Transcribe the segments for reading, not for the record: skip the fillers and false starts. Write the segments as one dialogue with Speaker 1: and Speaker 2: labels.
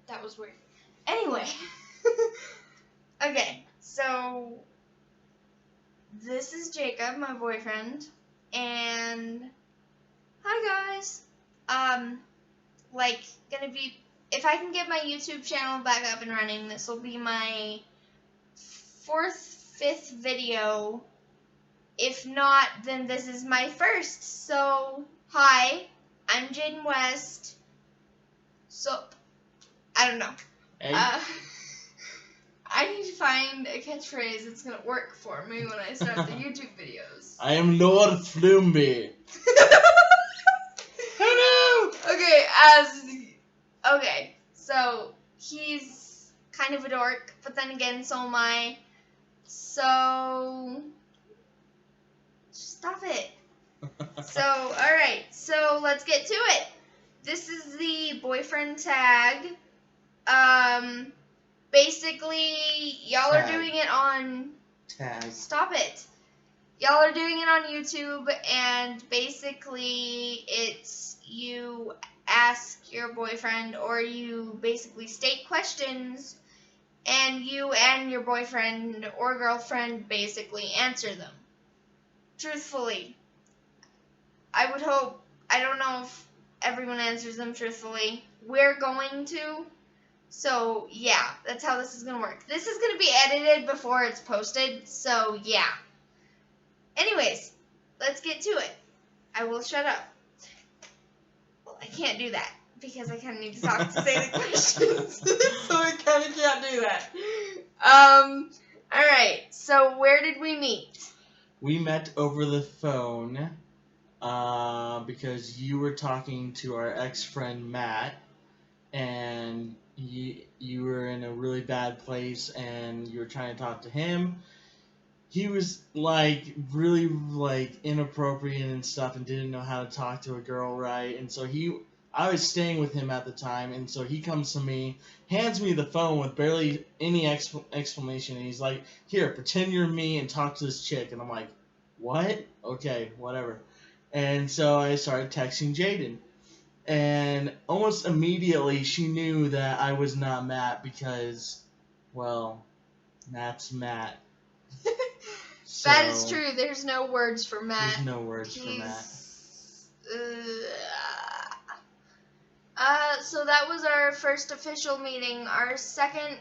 Speaker 1: That was weird. Anyway. Okay, so this is Jacob, my boyfriend, and hi guys. Gonna be, if I can get my YouTube channel back up and running, this will be my fifth video. If not, then this is my first. So, hi, I'm Jaden West. So, I don't know.
Speaker 2: Hey.
Speaker 1: I need to find a catchphrase that's gonna work for me when I start the YouTube videos.
Speaker 2: I am Lord Floomby. Hello.
Speaker 1: Okay, so he's kind of a dork, but then again, so am I. So, stop it. So, alright, so let's get to it. This is the boyfriend tag. Basically, y'all are doing it on...
Speaker 2: Tag.
Speaker 1: Stop it. Y'all are doing it on YouTube, and basically, it's you ask your boyfriend, or you basically state questions, and you and your boyfriend or girlfriend basically answer them. Truthfully. I would hope, I don't know if everyone answers them truthfully. We're going to. So, yeah, that's how this is going to work. This is going to be edited before it's posted, so yeah. Anyways, let's get to it. I will shut up. Well, I can't do that because I kind of need to talk to say the questions. So I kind of can't do that. Alright, so where did we meet?
Speaker 2: We met over the phone because you were talking to our ex-friend Matt, and you were in a really bad place, and you were trying to talk to him. He was really inappropriate and stuff, and didn't know how to talk to a girl right. And so I was staying with him at the time, and so he comes to me, hands me the phone with barely any explanation, and he's like, "Here, pretend you're me and talk to this chick." And I'm like, "What? Okay, whatever." And so I started texting Jaden. And almost immediately she knew that I was not Matt because, well, Matt's Matt. So,
Speaker 1: that is true. There's no words for Matt.
Speaker 2: There's no words for Matt.
Speaker 1: So that was our first official meeting. Our second,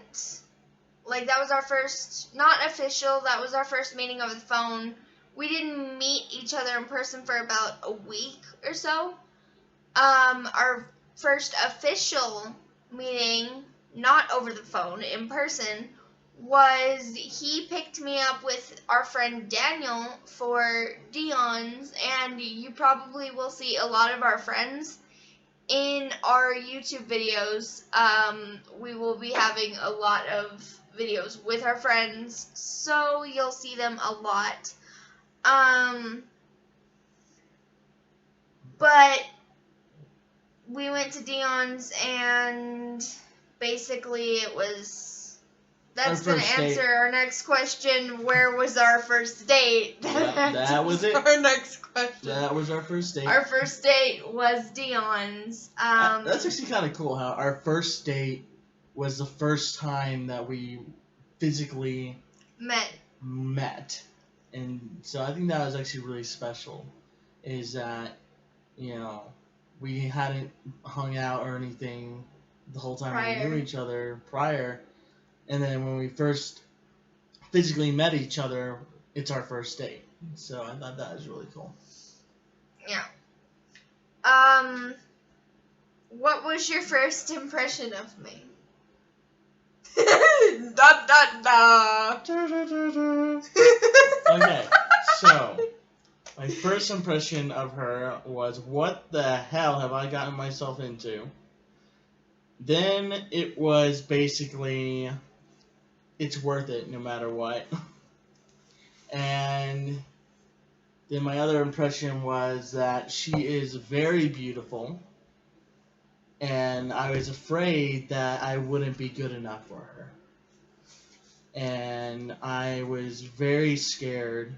Speaker 1: that was our first, not official, that was our first meeting over the phone. We didn't meet each other in person for about a week or so. Our first official meeting, not over the phone, in person, was he picked me up with our friend Daniel for Dion's, and you probably will see a lot of our friends in our YouTube videos. We will be having a lot of videos with our friends, so you'll see them a lot. But we went to Dion's, and basically it was... That's going to answer our next question. Where was our first date?
Speaker 2: That was it.
Speaker 1: Our next question.
Speaker 2: That was our first date.
Speaker 1: Our first date was Dion's.
Speaker 2: That's actually kind of cool how our first date was the first time that we physically met. And so I think that was actually really special, is that, we hadn't hung out or anything the whole time we knew each other prior. And then when we first physically met each other, it's our first date. So I thought that was really cool.
Speaker 1: Yeah. What was your first impression of me?
Speaker 2: Okay, so my first impression of her was, what the hell have I gotten myself into? Then it was basically, it's worth it no matter what. And then my other impression was that she is very beautiful, and I was afraid that I wouldn't be good enough for her. And I was very scared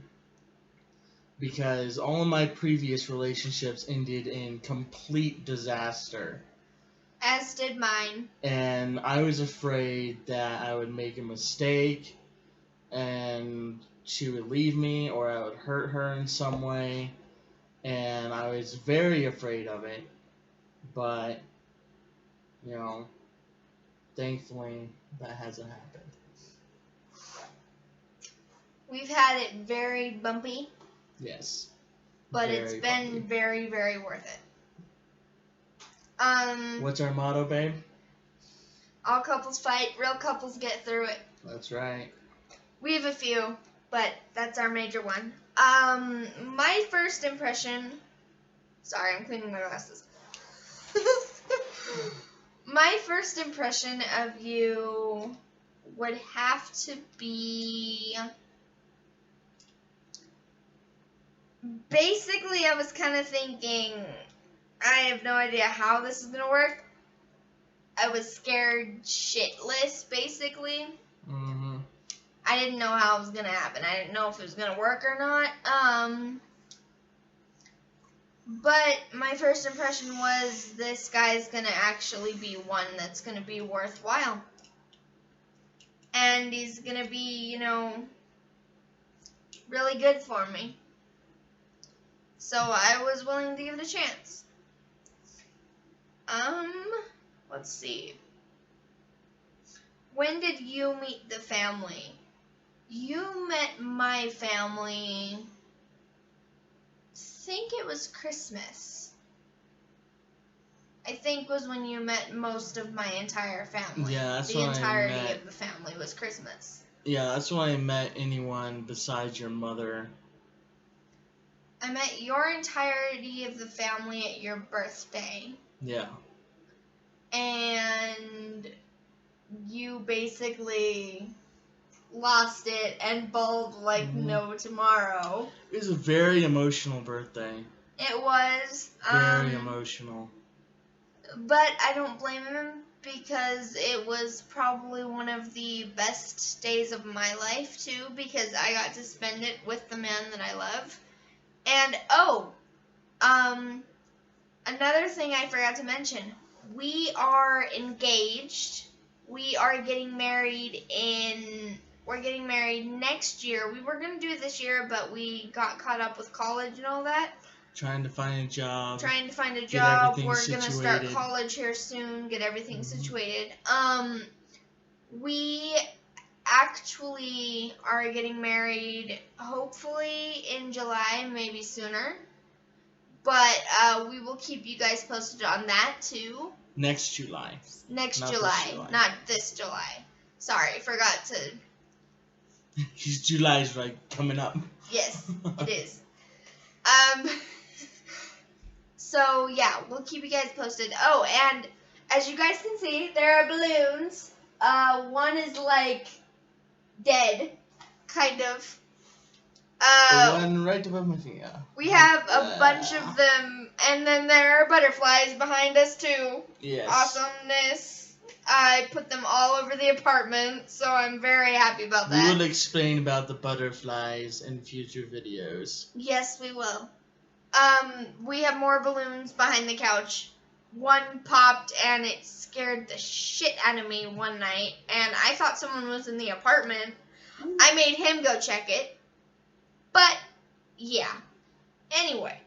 Speaker 2: because all of my previous relationships ended in complete disaster.
Speaker 1: As did mine.
Speaker 2: And I was afraid that I would make a mistake and she would leave me or I would hurt her in some way. And I was very afraid of it. But, thankfully that hasn't happened.
Speaker 1: We've had it very bumpy.
Speaker 2: Yes.
Speaker 1: But it's been
Speaker 2: bumpy.
Speaker 1: very, very worth it.
Speaker 2: What's our motto, babe?
Speaker 1: All couples fight, real couples get through it.
Speaker 2: That's right.
Speaker 1: We have a few, but that's our major one. My first impression... Sorry, I'm cleaning my glasses. My first impression of you would have to be... Basically, I was kind of thinking, I have no idea how this is going to work. I was scared shitless, basically.
Speaker 2: Mm-hmm.
Speaker 1: I didn't know how it was going to happen. I didn't know if it was going to work or not. But my first impression was this guy's going to actually be one that's going to be worthwhile. And he's going to be, really good for me. So I was willing to give it a chance. Let's see. When did you meet the family? You met my family, I think it was Christmas. I think was when you met most of my entire family.
Speaker 2: Yeah, that's
Speaker 1: the
Speaker 2: when
Speaker 1: entirety
Speaker 2: I met,
Speaker 1: of the family was Christmas.
Speaker 2: Yeah, that's when I met anyone besides your mother.
Speaker 1: I met your entirety of the family at your birthday.
Speaker 2: Yeah.
Speaker 1: And you basically lost it and bawled like no tomorrow.
Speaker 2: It was a very emotional birthday.
Speaker 1: It was.
Speaker 2: Very emotional.
Speaker 1: But I don't blame him because it was probably one of the best days of my life too, because I got to spend it with the man that I love. And another thing I forgot to mention. We are engaged. We are getting married we're getting married next year. We were going to do it this year, but we got caught up with college and all that.
Speaker 2: Trying to find a job.
Speaker 1: We're going to start college here soon, get everything situated. We actually are getting married hopefully in July, maybe sooner. But we will keep you guys posted on that too.
Speaker 2: Next July.
Speaker 1: Not this July. Sorry, forgot to.
Speaker 2: July's coming up.
Speaker 1: Yes, it is. So yeah, we'll keep you guys posted. Oh, and as you guys can see, there are balloons. One is dead, kind of.
Speaker 2: The one right above my finger.
Speaker 1: We have a bunch of them, and then there are butterflies behind us too.
Speaker 2: Yes.
Speaker 1: Awesomeness. I put them all over the apartment, so I'm very happy about that.
Speaker 2: We will explain about the butterflies in future videos.
Speaker 1: Yes, we will. We have more balloons behind the couch. One popped, and it scared the shit out of me one night, and I thought someone was in the apartment. I made him go check it. But, yeah. Anyway.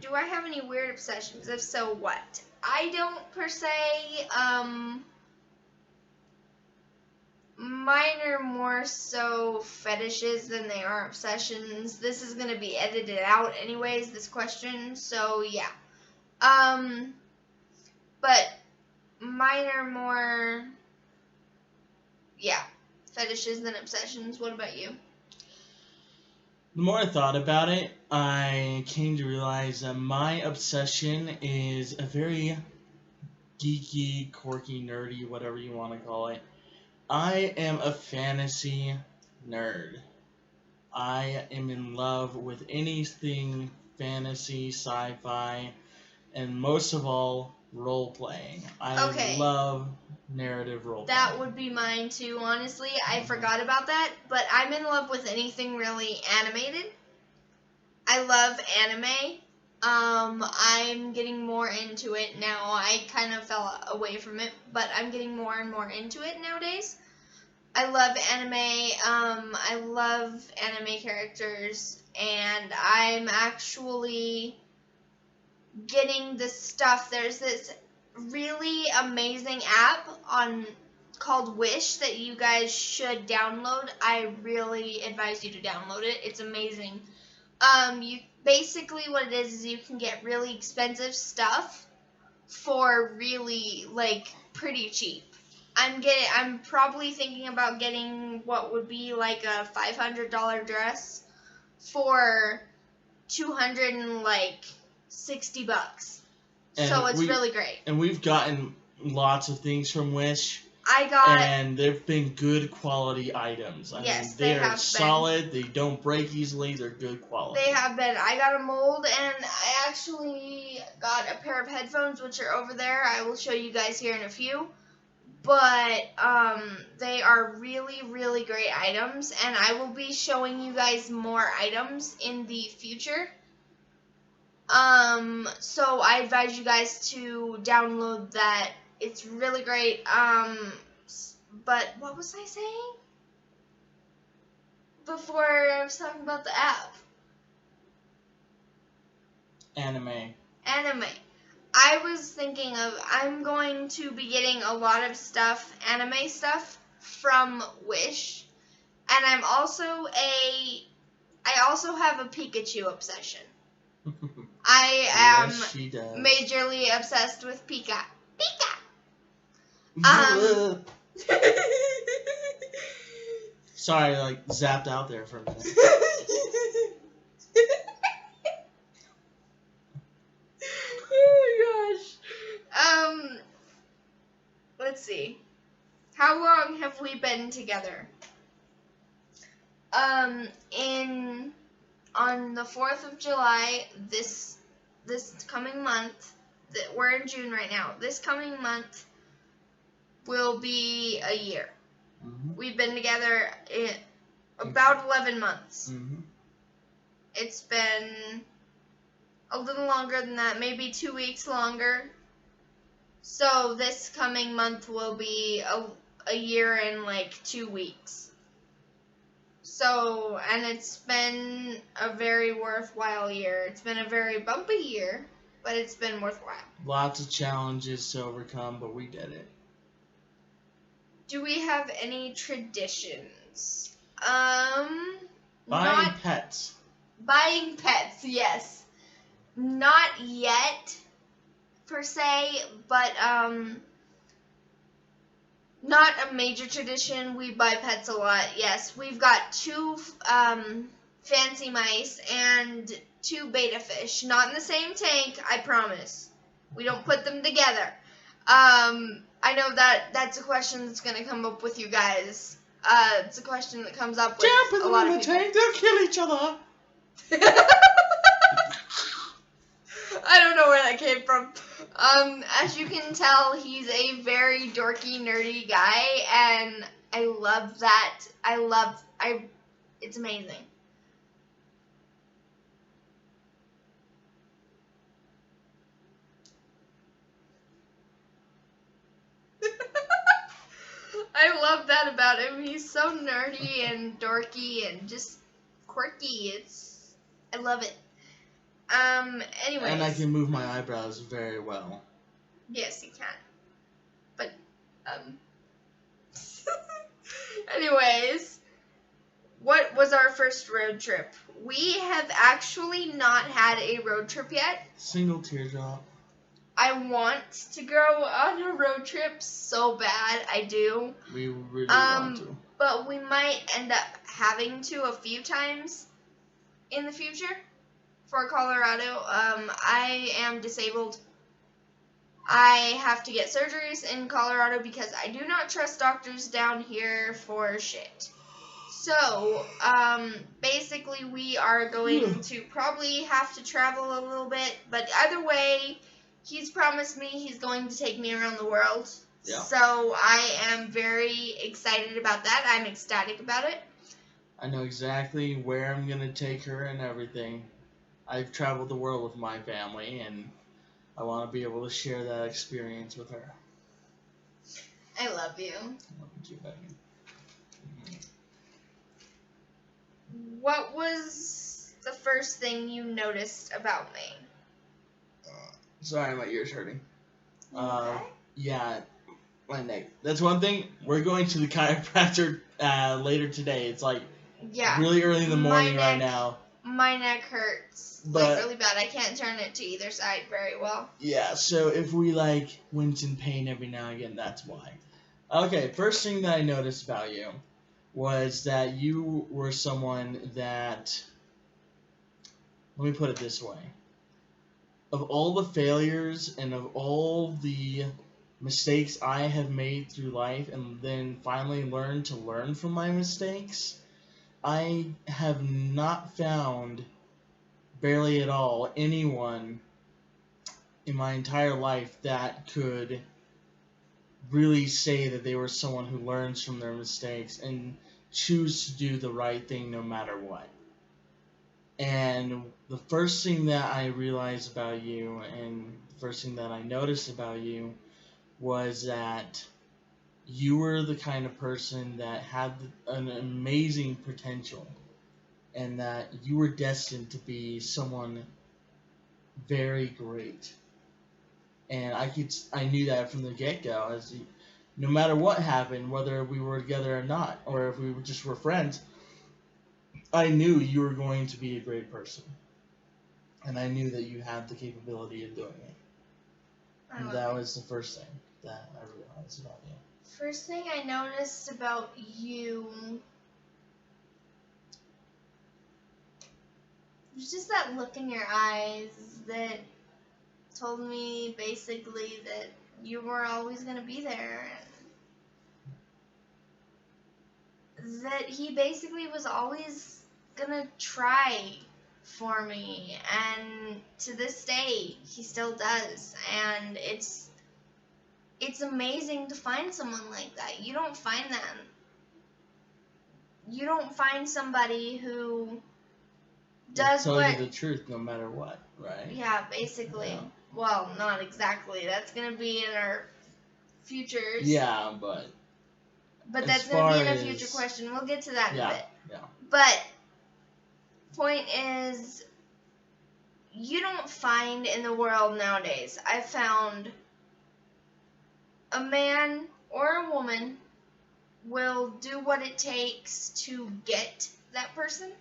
Speaker 1: Do I have any weird obsessions? If so, what? I don't per se. Mine are more so fetishes than they are obsessions. This is going to be edited out anyways, this question. So, yeah. But mine are more... Yeah, fetishes than obsessions. What about you?
Speaker 2: The more I thought about it, I came to realize that my obsession is a very geeky, quirky, nerdy, whatever you want to call it. I am a fantasy nerd. I am in love with anything fantasy, sci-fi, and most of all, role-playing. I love narrative role-playing.
Speaker 1: That would be mine too, honestly. I forgot about that, but I'm in love with anything really animated. I love anime. I'm getting more into it now. I kind of fell away from it, but I'm getting more and more into it nowadays. I love anime. I love anime characters, and I'm actually getting this stuff. There's this really amazing app called Wish that you guys should download. I really advise you to download it. It's amazing. You basically what it is you can get really expensive stuff for really pretty cheap. I'm probably thinking about getting what would be like a $500 dress for $260. So it's really great.
Speaker 2: And we've gotten lots of things from Wish. And they've been good quality items. I mean, they are solid. They don't break easily. They're good quality.
Speaker 1: They have been. I got a mold, and I actually got a pair of headphones, which are over there. I will show you guys here in a few. But they are really, really great items, and I will be showing you guys more items in the future. So I advise you guys to download that. It's really great. But what was I saying? Before I was talking about the app.
Speaker 2: Anime.
Speaker 1: I was thinking I'm going to be getting a lot of stuff, anime stuff, from Wish. And I also have a Pikachu obsession. I am majorly obsessed with Pika.
Speaker 2: Sorry, zapped out there for a minute.
Speaker 1: Oh my gosh. Let's see. How long have we been together? On the 4th of July, this coming month, we're in June right now. This coming month will be a year.
Speaker 2: Mm-hmm.
Speaker 1: We've been together about 11 months.
Speaker 2: Mm-hmm.
Speaker 1: It's been a little longer than that, maybe 2 weeks longer. So this coming month will be a year and 2 weeks. So, and it's been a very worthwhile year. It's been a very bumpy year, but it's been worthwhile.
Speaker 2: Lots of challenges to overcome, but we did it.
Speaker 1: Do we have any traditions?
Speaker 2: Buying pets.
Speaker 1: Buying pets, yes. Not yet, per se, but not a major tradition. We buy pets a lot, yes. We've got 2 fancy mice and 2 betta fish. Not in the same tank, I promise. We don't put them together. I know that's a question that's going to come up with you guys. It's a question that comes up with a lot of people.
Speaker 2: Tank, they'll kill each other.
Speaker 1: I don't know where that came from. As you can tell, he's a very dorky, nerdy guy, and I love that. It's amazing. I love that about him. He's so nerdy and dorky and just quirky. I love it. Anyways.
Speaker 2: And I can move my eyebrows very well.
Speaker 1: Yes, you can. But, anyways, what was our first road trip? We have actually not had a road trip yet.
Speaker 2: Single teardrop.
Speaker 1: I want to go on a road trip so bad. I do.
Speaker 2: We really want to.
Speaker 1: But we might end up having to a few times in the future for Colorado. I am disabled. I have to get surgeries in Colorado because I do not trust doctors down here for shit. So, basically we are going to probably have to travel a little bit, but either way, he's promised me he's going to take me around the world. Yeah. So I am very excited about that. I'm ecstatic about it.
Speaker 2: I know exactly where I'm going to take her and everything. I've traveled the world with my family, and I want to be able to share that experience with her.
Speaker 1: I love you.
Speaker 2: Thank you, Megan.
Speaker 1: What was the first thing you noticed about me?
Speaker 2: Sorry, my ear's hurting.
Speaker 1: Okay.
Speaker 2: Yeah, my neck. That's one thing. We're going to the chiropractor later today. It's like
Speaker 1: Yeah.
Speaker 2: really early in the morning right
Speaker 1: neck-
Speaker 2: now.
Speaker 1: My neck hurts
Speaker 2: But-
Speaker 1: really bad. I can't turn it to either side very well.
Speaker 2: Yeah, so if we like wince in pain every now and again, that's why. Okay, first thing that I noticed about you was that you were someone that, let me put it this way. Of all the failures and of all the mistakes I have made through life and then finally learned to learn from my mistakes, I have not found barely at all anyone in my entire life that could really say that they were someone who learns from their mistakes and choose to do the right thing no matter what. And the first thing that I realized about you and the first thing that I noticed about you was that you were the kind of person that had an amazing potential and that you were destined to be someone very great. And I knew that from the get-go. No matter what happened, whether we were together or not, or if we just were friends, I knew you were going to be a great person. And I knew that you had the capability of doing it. And that was the first thing that I realized about you.
Speaker 1: First thing I noticed about you was just that look in your eyes that told me basically that you were always going to be there. And that he basically was always going to try for me. And to this day, he still does. And it's amazing to find someone like that. You don't find them. You don't find somebody who does
Speaker 2: tell
Speaker 1: what...
Speaker 2: you the truth no matter what, right?
Speaker 1: Yeah, basically.
Speaker 2: Yeah.
Speaker 1: Well, not exactly. That's going to be in our futures.
Speaker 2: Yeah, but
Speaker 1: that's going to be in a future question. We'll get to that in a bit.
Speaker 2: Yeah.
Speaker 1: But point is, you don't find in the world nowadays. I found a man or a woman will do what it takes to get that person,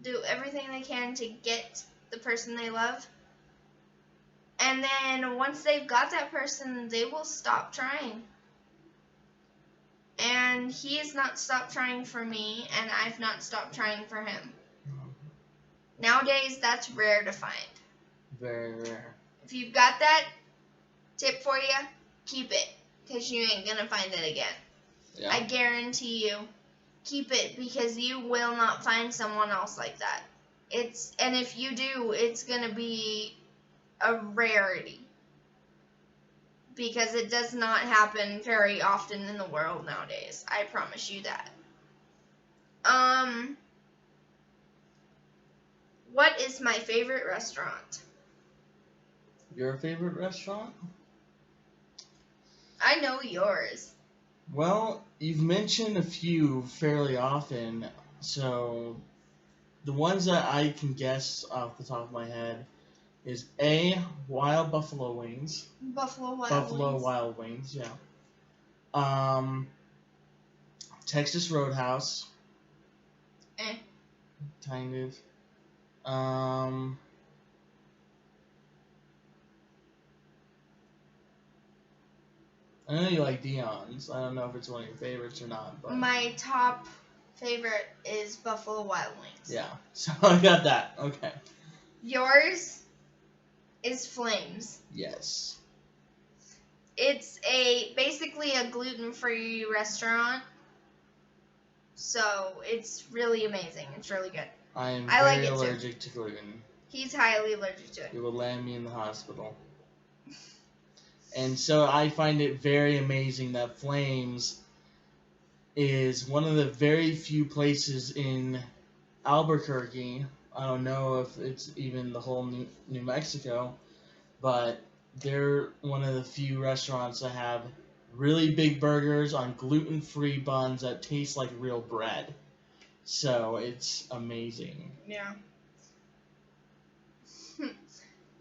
Speaker 1: do everything they can to get the person they love, and then once they've got that person, they will stop trying. And he has not stopped trying for me, and I've not stopped trying for him. Nowadays, that's rare to find.
Speaker 2: Very rare.
Speaker 1: If you've got that, tip for you, keep it, because you ain't going to find it again.
Speaker 2: Yeah.
Speaker 1: I guarantee you, keep it, because you will not find someone else like that. And if you do, it's going to be a rarity, because it does not happen very often in the world nowadays. I promise you that. What is my favorite restaurant?
Speaker 2: Your favorite restaurant?
Speaker 1: I know yours.
Speaker 2: Well, you've mentioned a few fairly often, so the ones that I can guess off the top of my head is A, Wild Buffalo Wings.
Speaker 1: Buffalo
Speaker 2: Wild Wings, yeah. Texas Roadhouse. Kind of. I know you like Dion's. I don't know if it's one of your favorites or not, but
Speaker 1: my top favorite is Buffalo Wild Wings.
Speaker 2: Yeah, so I got that. Okay.
Speaker 1: Yours is Flames.
Speaker 2: Yes.
Speaker 1: It's basically a gluten-free restaurant, so it's really amazing. It's really good.
Speaker 2: I am
Speaker 1: I like
Speaker 2: very
Speaker 1: it too.
Speaker 2: allergic to gluten.
Speaker 1: He's highly allergic to it.
Speaker 2: It will land me in the hospital. And so I find it very amazing that Flames is one of the very few places in Albuquerque, I don't know if it's even the whole New Mexico, but they're one of the few restaurants that have really big burgers on gluten-free buns that taste like real bread. So it's amazing.
Speaker 1: Yeah.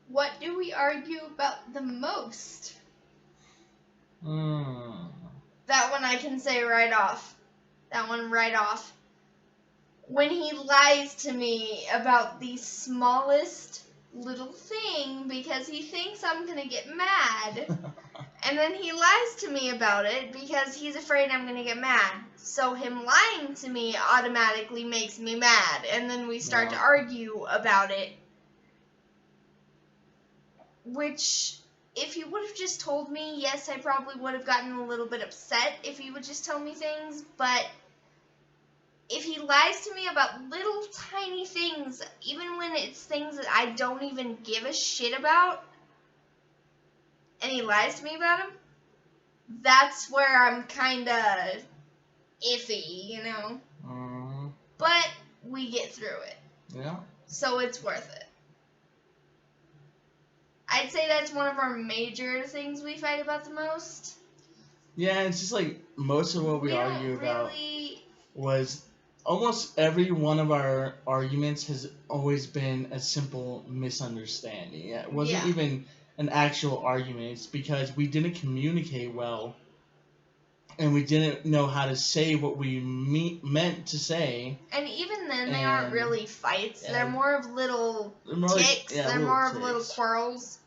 Speaker 1: What do we argue about the most? That one I can say right off. That one right off. When he lies to me about the smallest little thing because he thinks I'm going to get mad. And then he lies to me about it because he's afraid I'm going to get mad. So him lying to me automatically makes me mad. And then we start to argue about it. Which, if he would have just told me, yes, I probably would have gotten a little bit upset if he would just tell me things. But if he lies to me about little tiny things, even when it's things that I don't even give a shit about, and he lies to me about them, that's where I'm kind of iffy, you know? But we get through it.
Speaker 2: Yeah.
Speaker 1: So it's worth it. I'd say that's one of our major things we fight about the most.
Speaker 2: Yeah, it's just like most of what we argue about was almost every one of our arguments has always been a simple misunderstanding. It wasn't even an actual argument. It's because we didn't communicate well, and we didn't know how to say what we meant to say.
Speaker 1: And even then, they aren't really fights. Yeah, they're more of little ticks. They're more of little quarrels.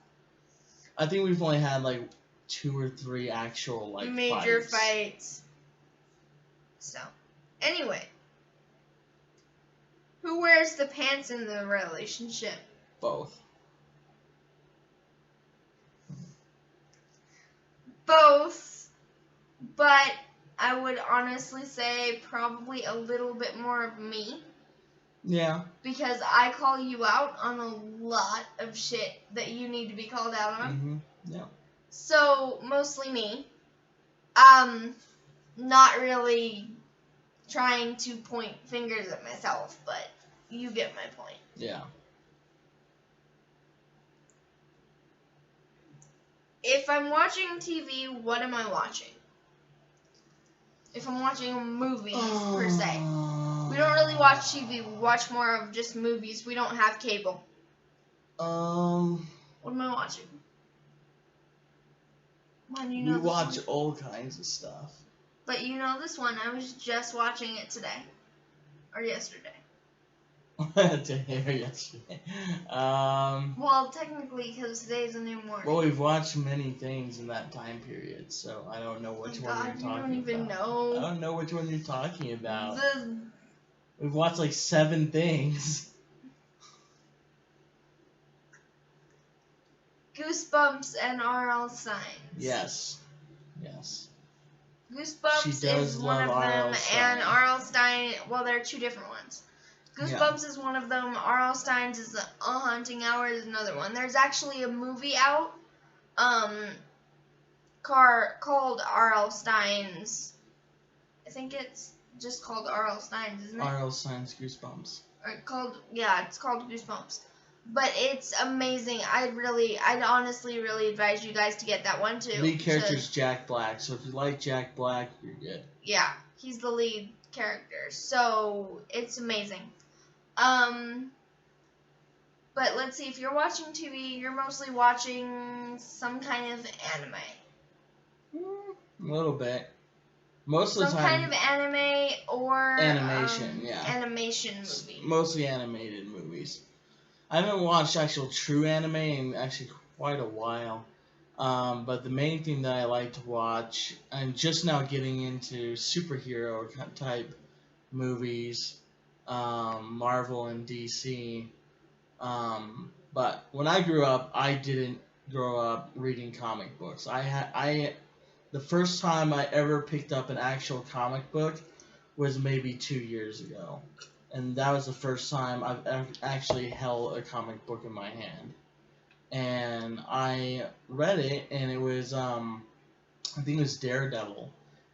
Speaker 2: I think we've only had like 2 or 3 actual like
Speaker 1: major fights. So, anyway, who wears the pants in the relationship?
Speaker 2: Both.
Speaker 1: Both, but I would honestly say probably a little bit more of me.
Speaker 2: Yeah.
Speaker 1: Because I call you out on a lot of shit that you need to be called out on.
Speaker 2: Mm-hmm. Yeah.
Speaker 1: So, mostly me. Not really trying to point fingers at myself, but you get my point.
Speaker 2: Yeah.
Speaker 1: If I'm watching TV, what am I watching? If I'm watching movies, per se. We don't really watch TV. We watch more of just movies. We don't have cable. What am I watching? Man, you know
Speaker 2: we watch all kinds of stuff.
Speaker 1: But you know this one. I was just watching it today. Or yesterday.
Speaker 2: Today or yesterday.
Speaker 1: Well, technically, because today's a new morning.
Speaker 2: Well, we've watched many things in that time period, so I don't know which one you're talking about.
Speaker 1: I don't even know.
Speaker 2: I don't know which one you're talking about. We've watched like 7 things.
Speaker 1: Goosebumps and R.L. Stine.
Speaker 2: Yes. Yes.
Speaker 1: Goosebumps is one of them, and R.L. Stine, well, there are 2 different ones. Goosebumps is one of them. R.L. Stine's is A Haunting Hour is another one. There's actually a movie out called R.L. Stine's. I think it's just called R.L. Stine's, isn't it?
Speaker 2: R.L. Stine's Goosebumps.
Speaker 1: It's called Goosebumps. But it's amazing. I'd honestly really advise you guys to get that one too.
Speaker 2: Lead character is Jack Black, so if you like Jack Black, you're good.
Speaker 1: Yeah, he's the lead character, so it's amazing. But let's see, if you're watching TV, you're mostly watching some kind of anime.
Speaker 2: A little bit. Most of the time.
Speaker 1: Some kind of anime or
Speaker 2: animation,
Speaker 1: animation movie.
Speaker 2: Mostly animated movies. I haven't watched actual true anime in actually quite a while. But the main thing that I like to watch, I'm just now getting into superhero type movies, Marvel and DC. But when I grew up, I didn't grow up reading comic books. The first time I ever picked up an actual comic book was maybe 2 years ago. And that was the first time I've actually held a comic book in my hand. And I read it, and it was, I think it was Daredevil.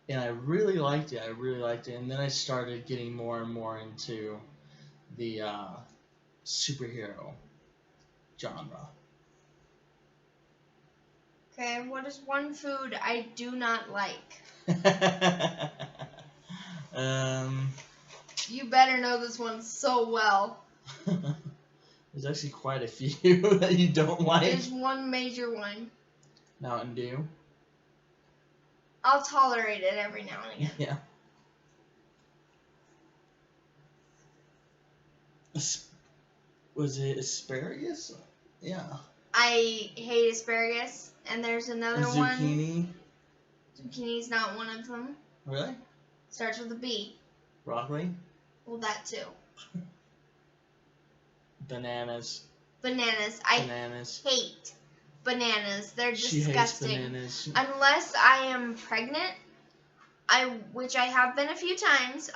Speaker 2: And I really liked it. And then I started getting more and more into the superhero genre.
Speaker 1: Okay, what is one food I do not like? You better know this one so well.
Speaker 2: There's actually quite a few that you don't like.
Speaker 1: There's one major one.
Speaker 2: Mountain Dew.
Speaker 1: I'll tolerate it every now and again.
Speaker 2: Yeah. Was it asparagus? Yeah.
Speaker 1: I hate asparagus, and there's another
Speaker 2: And zucchini.
Speaker 1: one. Zucchini's not one of them.
Speaker 2: Really?
Speaker 1: Starts with a B.
Speaker 2: Broccoli.
Speaker 1: Well, that too.
Speaker 2: Bananas.
Speaker 1: Bananas.
Speaker 2: Bananas.
Speaker 1: I hate bananas. They're
Speaker 2: She hates
Speaker 1: disgusting.
Speaker 2: bananas.
Speaker 1: Unless I am pregnant, which I have been a few times.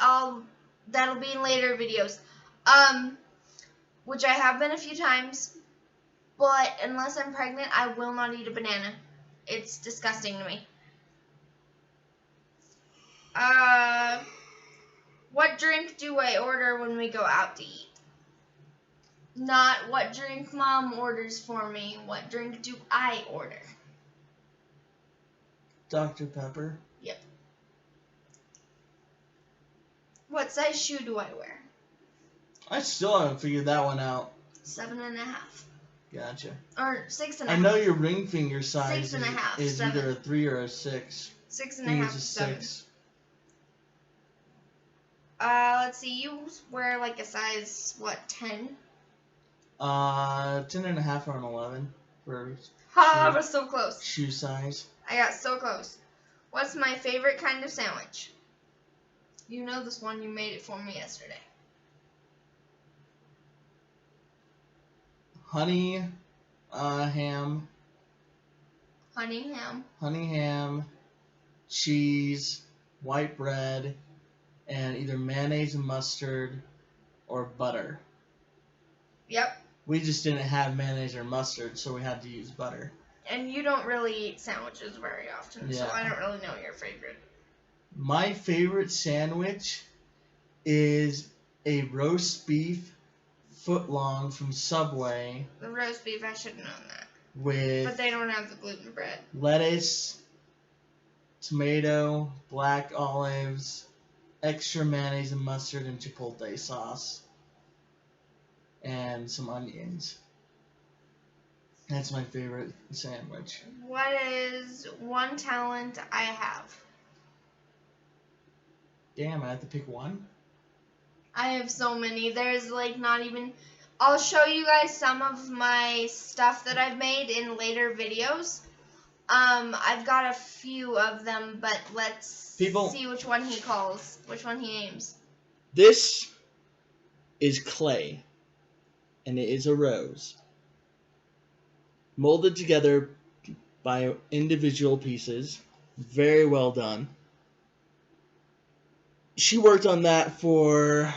Speaker 1: That'll be in later videos. Which I have been a few times. But unless I'm pregnant, I will not eat a banana. It's disgusting to me. What drink do I order when we go out to eat? Not what drink mom orders for me. What drink do I order?
Speaker 2: Dr. Pepper.
Speaker 1: Yep. What size shoe do I wear?
Speaker 2: I still haven't figured that one out.
Speaker 1: 7.5.
Speaker 2: Gotcha.
Speaker 1: Or 6.5.
Speaker 2: I know your ring finger size
Speaker 1: 6.5,
Speaker 2: is
Speaker 1: 7.
Speaker 2: either a 3 or a 6.
Speaker 1: 6.5 to 7.
Speaker 2: 6.
Speaker 1: Let's see. You wear like a size, what, 10?
Speaker 2: 10.5 or an 11 for
Speaker 1: Ha! I was so close.
Speaker 2: shoe size.
Speaker 1: I got so close. What's my favorite kind of sandwich? You know this one. You made it for me yesterday.
Speaker 2: Honey ham.
Speaker 1: Honey ham.
Speaker 2: Honey ham, cheese, white bread, and either mayonnaise and mustard or butter.
Speaker 1: Yep.
Speaker 2: We just didn't have mayonnaise or mustard, so we had to use butter.
Speaker 1: And you don't really eat sandwiches very often, so
Speaker 2: Yeah.
Speaker 1: I don't really know your favorite.
Speaker 2: My favorite sandwich is a roast beef footlong from Subway
Speaker 1: The roast beef, I should have known that.
Speaker 2: with
Speaker 1: But they don't have the gluten bread.
Speaker 2: lettuce, tomato, black olives, extra mayonnaise and mustard and chipotle sauce, and some onions. That's my favorite sandwich.
Speaker 1: What is one talent I have?
Speaker 2: Damn, I have to pick one?
Speaker 1: I have so many. There's like not even... I'll show you guys some of my stuff that I've made in later videos. I've got a few of them, but let's see which one he calls, which one he aims.
Speaker 2: This is clay, and it is a rose. Molded together by individual pieces. Very well done. She worked on that for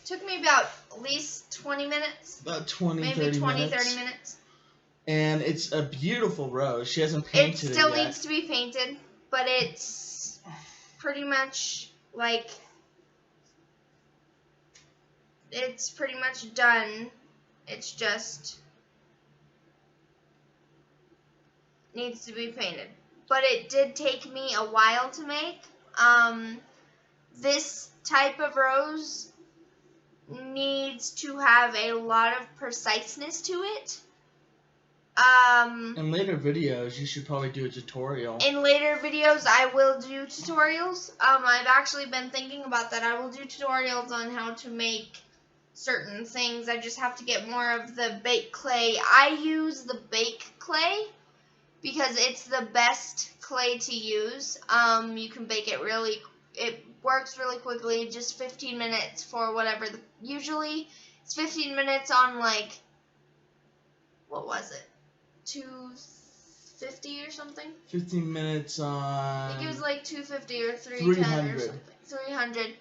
Speaker 1: Took me about at least 20 minutes.
Speaker 2: about 20,
Speaker 1: Maybe
Speaker 2: 30
Speaker 1: 20,
Speaker 2: minutes.
Speaker 1: 30 minutes.
Speaker 2: And it's a beautiful rose. She hasn't
Speaker 1: It
Speaker 2: painted it
Speaker 1: still
Speaker 2: yet.
Speaker 1: needs to be painted, but it's pretty much like... It's pretty much done. It's just... needs to be painted. But it did take me a while to make. This type of rose needs to have a lot of preciseness to it.
Speaker 2: In later videos, you should probably do a tutorial.
Speaker 1: In later videos, I will do tutorials. I've actually been thinking about that. I will do tutorials on how to make certain things. I just have to get more of the baked clay. I use the baked clay because it's the best clay to use. You can bake it it works really quickly, just 15 minutes for whatever. Usually it's 15 minutes on like, what was it? 250 or something?
Speaker 2: 15 minutes on...
Speaker 1: I think it was like 250 or 310 or something. 300.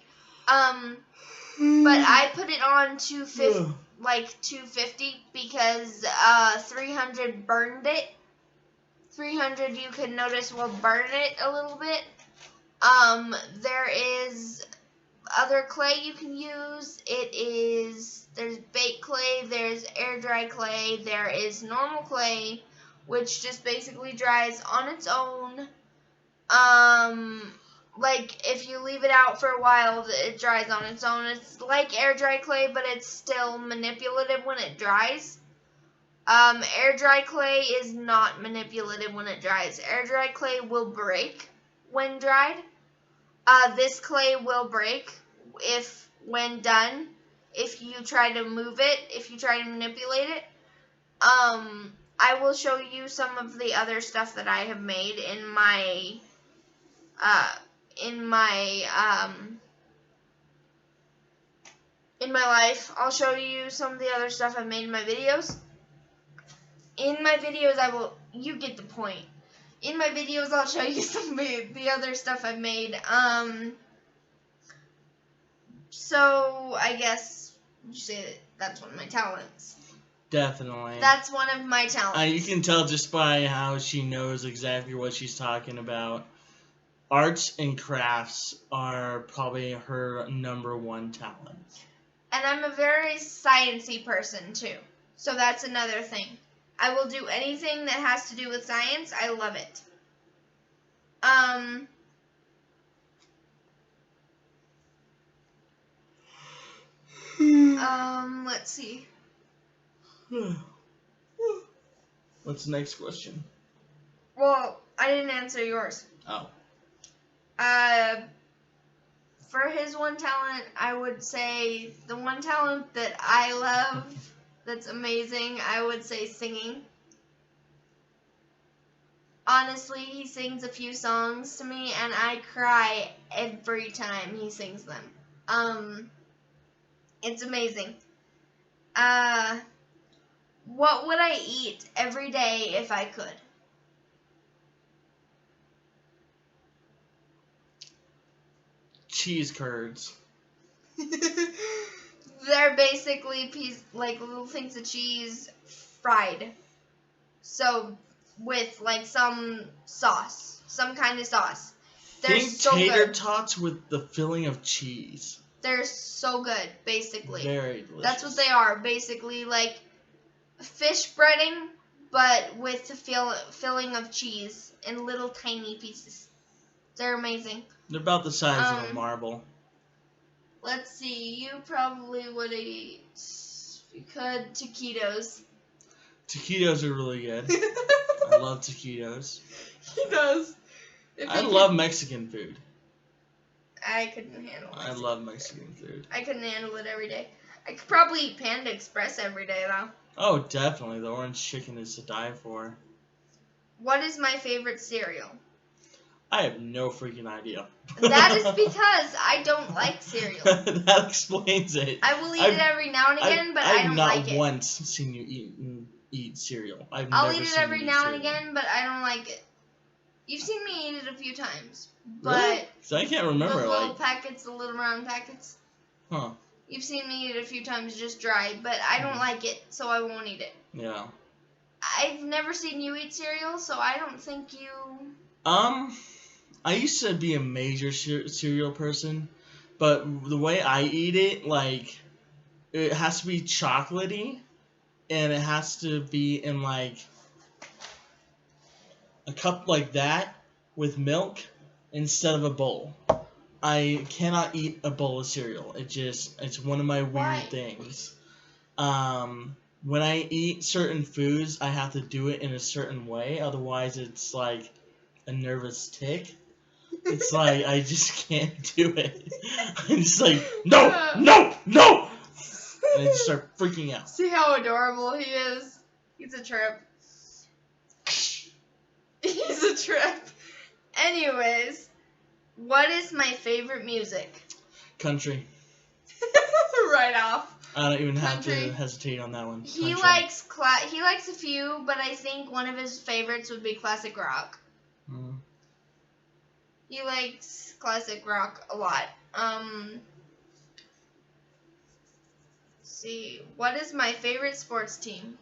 Speaker 1: But I put it on 250, like 250 because 300 burned it. 300 you can notice will burn it a little bit. There is other clay you can use. There's baked clay, there's air dry clay, there is normal clay, which just basically dries on its own. Like if you leave it out for a while, it dries on its own. It's like air dry clay, but it's still manipulative when it dries. Air dry clay is not manipulative when it dries. Air dry clay will break when dried. This clay will break when done. If you try to move it, if you try to manipulate it. I will show you some of the other stuff that I have made in my life. I'll show you some of the other stuff I've made in my videos. In my videos, you get the point. In my videos, I'll show you some of the other stuff I've made. So I guess you say that's one of my talents.
Speaker 2: Definitely.
Speaker 1: That's one of my talents.
Speaker 2: You can tell just by how she knows exactly what she's talking about. Arts and crafts are probably her number one talent.
Speaker 1: And I'm a very sciencey person too. So that's another thing. I will do anything that has to do with science. I love it. Let's see.
Speaker 2: What's the next question?
Speaker 1: Well, I didn't answer yours.
Speaker 2: Oh.
Speaker 1: For his one talent, I would say the one talent that I love that's amazing, I would say singing. Honestly, he sings a few songs to me, and I cry every time he sings them. It's amazing. What would I eat every day if I could?
Speaker 2: Cheese curds.
Speaker 1: They're basically little things of cheese fried. So with like some sauce, some kind of sauce. They're so
Speaker 2: tater
Speaker 1: good.
Speaker 2: tots with the filling of cheese.
Speaker 1: They're so good, basically.
Speaker 2: Very delicious.
Speaker 1: That's what they are, basically like fish breading, but with the filling of cheese in little tiny pieces. They're amazing.
Speaker 2: They're about the size of a marble.
Speaker 1: Let's see. You probably would eat, if you could, taquitos.
Speaker 2: Taquitos are really good. I love taquitos.
Speaker 1: He does.
Speaker 2: I love Mexican food.
Speaker 1: I couldn't handle it.
Speaker 2: I love Mexican food.
Speaker 1: I couldn't handle it every day. I could probably eat Panda Express every day, though.
Speaker 2: Oh, definitely. The orange chicken is to die for.
Speaker 1: What is my favorite cereal?
Speaker 2: I have no freaking idea.
Speaker 1: That is because I don't like cereal.
Speaker 2: That explains it.
Speaker 1: I will eat it every now and again, but I don't like it.
Speaker 2: I've not once seen you eat cereal.
Speaker 1: I'll eat it every now and again, but I don't like it. You've seen me eat it a few times, but
Speaker 2: really? So I can't remember.
Speaker 1: The little packets, the little round packets.
Speaker 2: Huh.
Speaker 1: You've seen me eat it a few times just dry, but I don't like it, so I won't eat it.
Speaker 2: Yeah.
Speaker 1: I've never seen you eat cereal, so I don't think you...
Speaker 2: I used to be a major cereal person, but the way I eat it, like, it has to be chocolatey, and it has to be in, like, a cup like that with milk instead of a bowl. I cannot eat a bowl of cereal. It's one of my weird things. When I eat certain foods, I have to do it in a certain way. Otherwise, it's like a nervous tick. It's like I just can't do it. I'm just like, no, no, no! And I just start freaking out.
Speaker 1: See how adorable he is? He's a trip. He's a trip. Anyways, what is my favorite music?
Speaker 2: Country.
Speaker 1: Right off.
Speaker 2: I don't even have to hesitate on that one.
Speaker 1: He likes a few, but I think one of his favorites would be classic rock.
Speaker 2: Mm.
Speaker 1: He likes classic rock a lot. Let's see, what is my favorite sports team?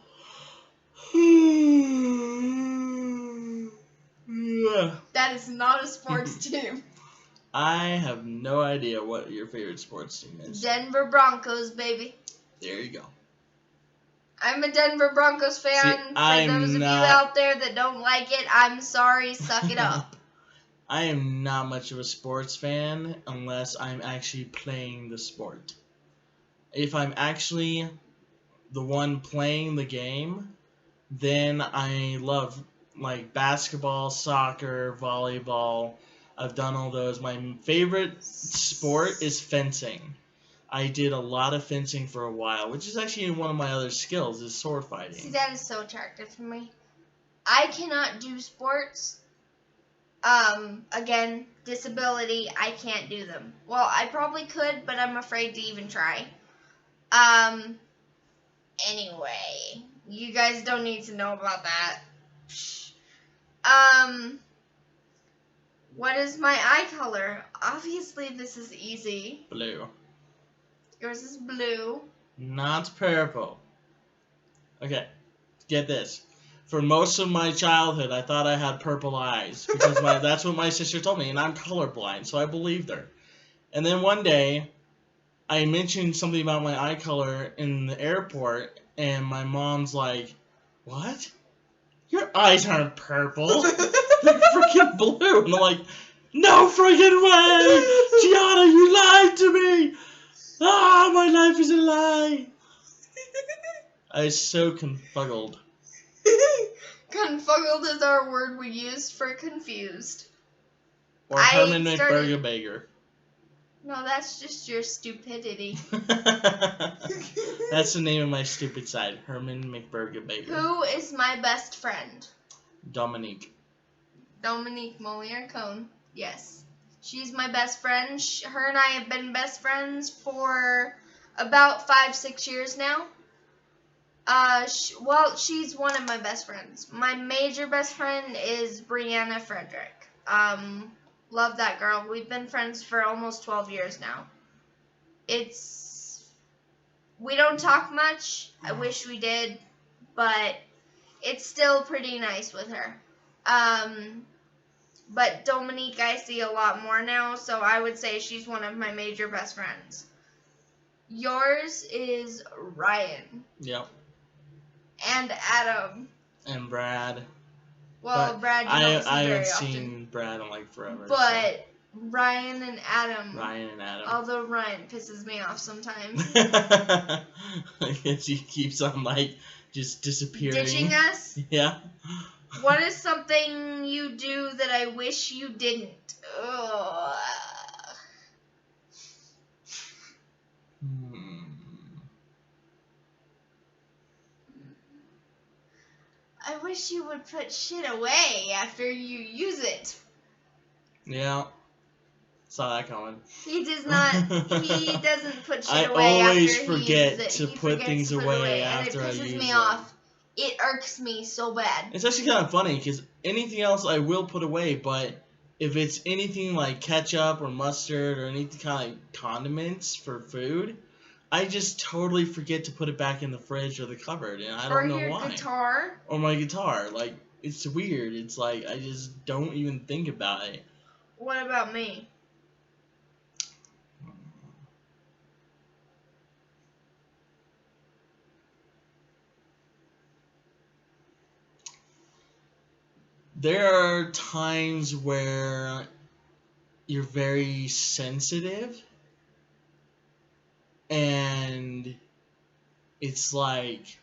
Speaker 1: That is not a sports team.
Speaker 2: I have no idea what your favorite sports team is.
Speaker 1: Denver Broncos, baby.
Speaker 2: There you go.
Speaker 1: I'm a Denver Broncos fan.
Speaker 2: See,
Speaker 1: For those of you out there that don't like it, I'm sorry. Suck it up.
Speaker 2: I am not much of a sports fan unless I'm actually playing the sport. If I'm actually the one playing the game, then I love like basketball, soccer, volleyball. I've done all those. My favorite sport is fencing. I did a lot of fencing for a while, which is actually one of my other skills is sword fighting.
Speaker 1: See, that is so attractive to me. I cannot do sports. Again, disability, I can't do them. Well, I probably could, but I'm afraid to even try. Anyway, you guys don't need to know about that. What is my eye color? Obviously, this is easy.
Speaker 2: Blue.
Speaker 1: Yours is blue.
Speaker 2: Not purple. Okay, get this. For most of my childhood, I thought I had purple eyes because that's what my sister told me, and I'm colorblind, so I believed her. And then one day, I mentioned something about my eye color in the airport, and my mom's like, "What? Your eyes aren't purple. They're freaking blue." And I'm like, "No freaking way! Gianna, you lied to me! Ah, my life is a lie!" I was so confuggled.
Speaker 1: Confuggled is our word we used for confused.
Speaker 2: Or Herman McBurger.
Speaker 1: No, that's just your stupidity.
Speaker 2: That's the name of my stupid side, Herman McBurger.
Speaker 1: Who is my best friend?
Speaker 2: Dominique.
Speaker 1: Dominique Molière-Cohn. Yes. She's my best friend. Her and I have been best friends for about 5-6 years now. She's one of my best friends. My major best friend is Brianna Frederick. Love that girl. We've been friends for almost 12 years now. We don't talk much. I wish we did, but it's still pretty nice with her. But Dominique I see a lot more now, so I would say she's one of my major best friends. Yours is Ryan.
Speaker 2: Yep.
Speaker 1: And Adam.
Speaker 2: And Brad.
Speaker 1: Well,
Speaker 2: but
Speaker 1: Brad, you don't see
Speaker 2: I
Speaker 1: very
Speaker 2: haven't
Speaker 1: often.
Speaker 2: seen Brad in like forever.
Speaker 1: But so. Ryan and Adam. Although Ryan pisses me off sometimes.
Speaker 2: I guess he keeps on like just disappearing.
Speaker 1: Ditching us?
Speaker 2: Yeah.
Speaker 1: What is something you do that I wish you didn't? Ugh. I wish you would put shit away after you use it.
Speaker 2: Yeah. Saw that coming.
Speaker 1: He does not. He doesn't put shit away after he uses it.
Speaker 2: I always forget to put things away after I use them.
Speaker 1: And it pisses me off. It irks me so bad.
Speaker 2: It's actually kind of funny because anything else I will put away, but if it's anything like ketchup or mustard or anything kind of like condiments for food, I just totally forget to put it back in the fridge or the cupboard, and I don't know why.
Speaker 1: Or your guitar.
Speaker 2: Or my guitar. Like, it's weird. It's like I just don't even think about it.
Speaker 1: What about me?
Speaker 2: There are times where you're very sensitive, and it's like,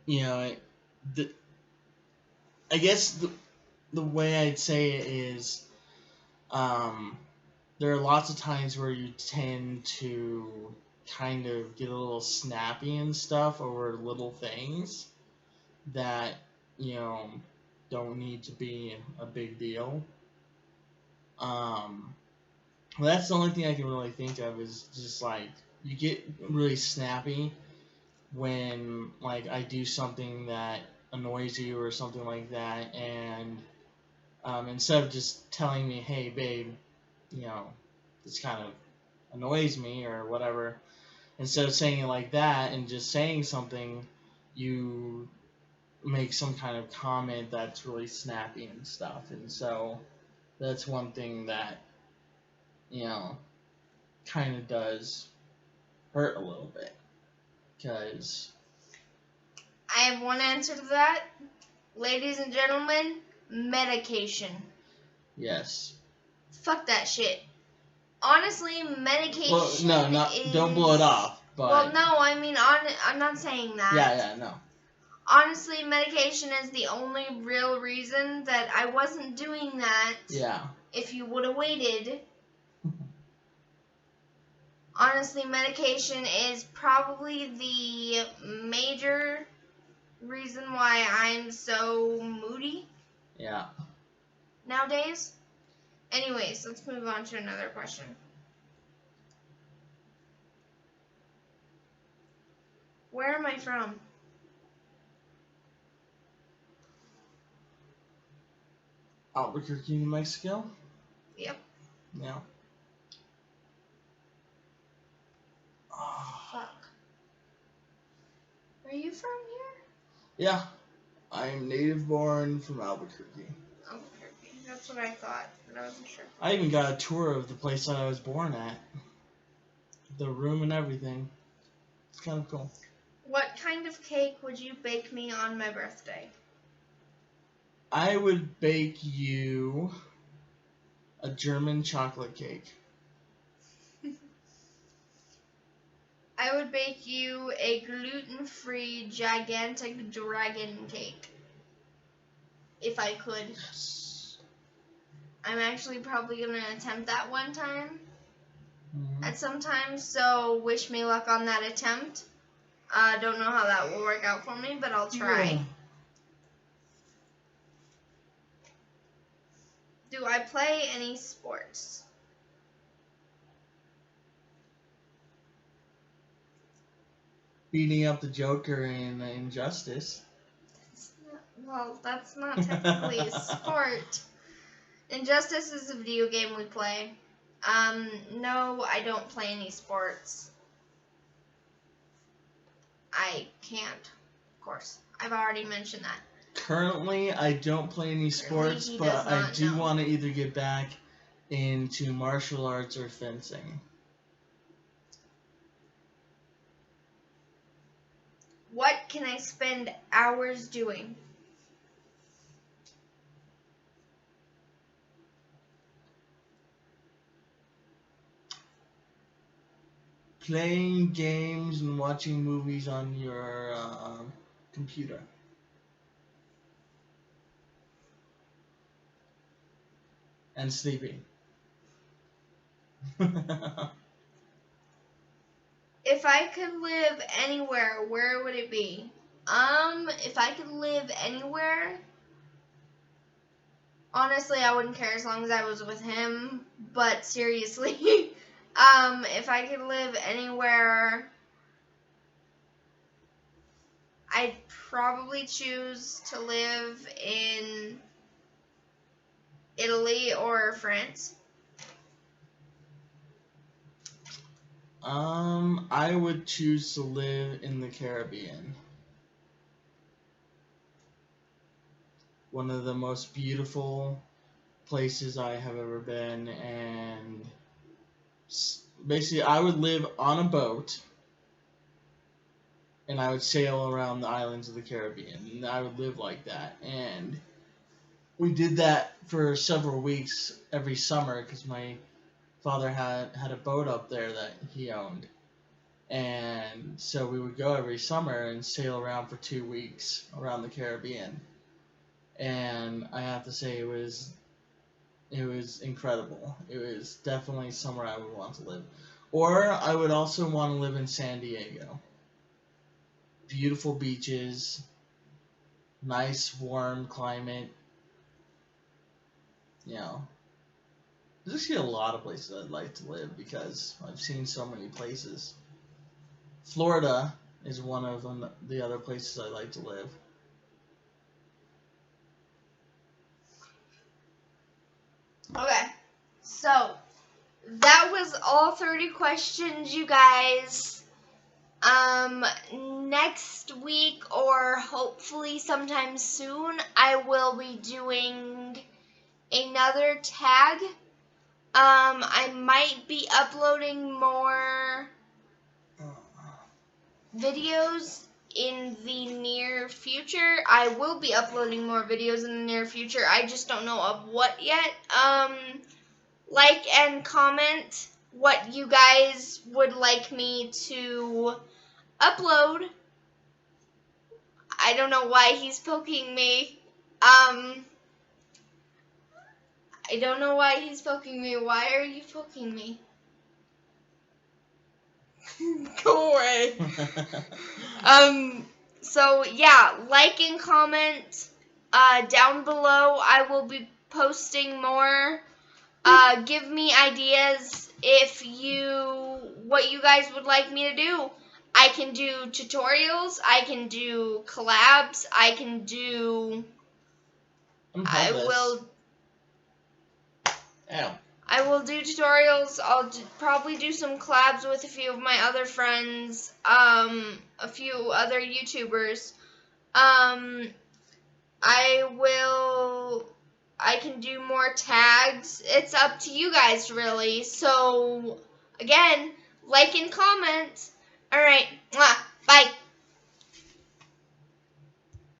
Speaker 2: you know, I guess the way I'd say it is, there are lots of times where you tend to kind of get a little snappy and stuff over little things that, you know, don't need to be a big deal. That's the only thing I can really think of is just like you get really snappy when like I do something that annoys you or something like that, and instead of just telling me, "Hey, babe, you know, this kind of annoys me" or whatever, instead of saying it like that and just saying something, you make some kind of comment that's really snappy and stuff. And so that's one thing that, you know, kind of does hurt a little bit. Because,
Speaker 1: I have one answer to that. Ladies and gentlemen, medication.
Speaker 2: yes.
Speaker 1: Fuck that shit. Honestly, medication
Speaker 2: Well, no, don't blow it off. But
Speaker 1: well, no, I mean, I'm not saying that.
Speaker 2: yeah, no.
Speaker 1: Honestly, medication is the only real reason that I wasn't doing that.
Speaker 2: Yeah.
Speaker 1: If you would have waited. Honestly, medication is probably the major reason why I'm so moody.
Speaker 2: Yeah.
Speaker 1: Nowadays. Anyways, let's move on to another question. Where am I from?
Speaker 2: Albuquerque, New Mexico?
Speaker 1: Yep.
Speaker 2: Yeah.
Speaker 1: Fuck. Are you from here?
Speaker 2: Yeah. I am native born from Albuquerque.
Speaker 1: Albuquerque. That's what I thought, but I wasn't sure.
Speaker 2: I even got a tour of the place that I was born at. The room and everything. It's kind of cool.
Speaker 1: What kind of cake would you bake me on my birthday?
Speaker 2: I would bake you a German chocolate cake.
Speaker 1: I would bake you a gluten-free gigantic dragon cake. If I could.
Speaker 2: Yes.
Speaker 1: I'm actually probably going to attempt that one time.
Speaker 2: Mm-hmm.
Speaker 1: At some time, so wish me luck on that attempt. Don't know how that will work out for me, but I'll try.
Speaker 2: Yeah.
Speaker 1: Do I play any sports?
Speaker 2: Beating up the Joker in Injustice.
Speaker 1: That's not technically a sport. Injustice is a video game we play. No, I don't play any sports. I can't, of course. I've already mentioned that.
Speaker 2: Currently, I don't play any sports,
Speaker 1: he
Speaker 2: but
Speaker 1: does
Speaker 2: I
Speaker 1: not
Speaker 2: do
Speaker 1: know.
Speaker 2: want to either get back into martial arts or fencing.
Speaker 1: What can I spend hours doing?
Speaker 2: Playing games and watching movies on your computer. And sleeping.
Speaker 1: If I could live anywhere, where would it be? If I could live anywhere, honestly, I wouldn't care as long as I was with him. But seriously, if I could live anywhere, I'd probably choose to live in Italy or France.
Speaker 2: I would choose to live in the Caribbean. One of the most beautiful places I have ever been, and basically I would live on a boat and I would sail around the islands of the Caribbean, and I would live like that. And we did that for several weeks every summer because my father had a boat up there that he owned. And so we would go every summer and sail around for 2 weeks around the Caribbean. And I have to say it was incredible. It was definitely somewhere I would want to live. Or I would also want to live in San Diego. Beautiful beaches, nice warm climate. You know, there's actually a lot of places I'd like to live because I've seen so many places. Florida is one of the other places I'd like to live.
Speaker 1: Okay, so that was all 30 questions, you guys. Next week or hopefully sometime soon, I will be doing another tag. I might be uploading more videos in the near future. I will be uploading more videos in the near future. I just don't know of what yet. Like and comment what you guys would like me to upload. I don't know why he's poking me. I don't know why he's poking me. Why are you poking me? Go away. So yeah, like and comment down below. I will be posting more. Give me ideas what you guys would like me to do. I can do tutorials. I can do collabs. I will do tutorials. I'll probably do some collabs with a few of my other friends, a few other YouTubers. I can do more tags. It's up to you guys, really. So, again, like and comment. All right. Mwah.